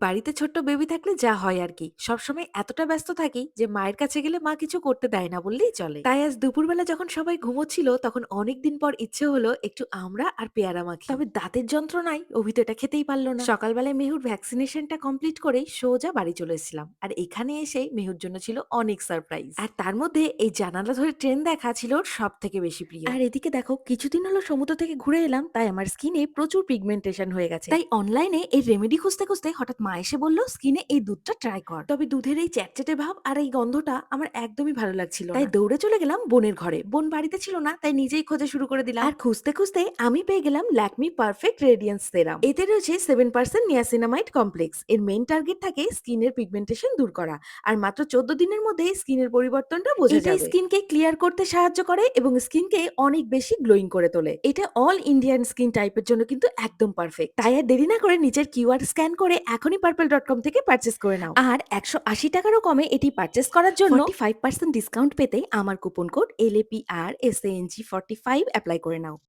বাড়িতে ছোট্ট বেবি থাকলে যা হয় আর কি সবসময় এতটা ব্যস্ত থাকি যে মায়ের কাছে গেলে মা কিছু করতে দেয় না বললেই চলে। তাই আজ দুপুরবেলা যখন সবাই ঘুমোচ্ছিল তখন অনেকদিন পর ইচ্ছে হলো একটু আমড়া আর পেয়ারা মাখি, তবে দাঁতের যন্ত্রণায় অভি তো এটা খেতেই পারলো না। সকালবেলায় মেহুর ভ্যাকসিনেশনটা কমপ্লিট করেই সোজা বাড়ি চলে এসেছিলাম, আর এখানে এসে মেহুর জন্য ছিল অনেক সারপ্রাইজ, আর তার মধ্যে এই জানালা ধরে ট্রেন দেখা ছিল ওর সব থেকে বেশি প্রিয়। আর এদিকে দেখো, কিছুদিন হলো সমুদ্র থেকে ঘুরে এলাম, তাই আমার স্কিনে প্রচুর পিগমেন্টেশন হয়ে গেছে। তাই অনলাইনে এই রেমেডি খুঁজতে খুঁজতে হঠাৎ মা এসে বলল স্কিনে এই দুধটা ট্রাই কর, তবে দুধের এই চ্যাটচ্যাটে ভাব আর এই গন্ধটা আমার একদমই ভালো লাগছিল না। তাই দৌড়ে চলে গেলাম বোনের ঘরে। বোন বাড়িতে ছিল না, তাই নিজেই খোঁজা শুরু করে দিলাম। আর খুঁজতে খুঁজতে আমি পেয়ে গেলাম ল্যাকমি পারফেক্ট রেডিয়েন্স সেরাম। এতে রয়েছে 7% নিয়াসিনামাইড কমপ্লেক্স। এর মেইন টার্গেট থাকে স্কিনের পিগমেন্টেশন দূর করা, আর মাত্র 14 দিনের মধ্যে স্কিনের পরিবর্তনটা বোঝা যাবে। স্কিনকে ক্লিয়ার করতে সাহায্য করে এবং স্কিনকে অনেক বেশি গ্লোয়িং করে তোলে। এটা অল ইন্ডিয়ান স্কিন টাইপের জন্য কিন্তু একদম পারফেক্ট। তাই আর দেরি না করে নিচের কিউআর স্ক্যান করে এখনই purple.com থেকে পারচেজ করে নাও। আর 180 টাকারও কমে এটি পারচেজ করার জন্য 45% ডিসকাউন্ট পেতে আমার কুপন কোড LAPRSANG45 অ্যাপ্লাই করে নাও।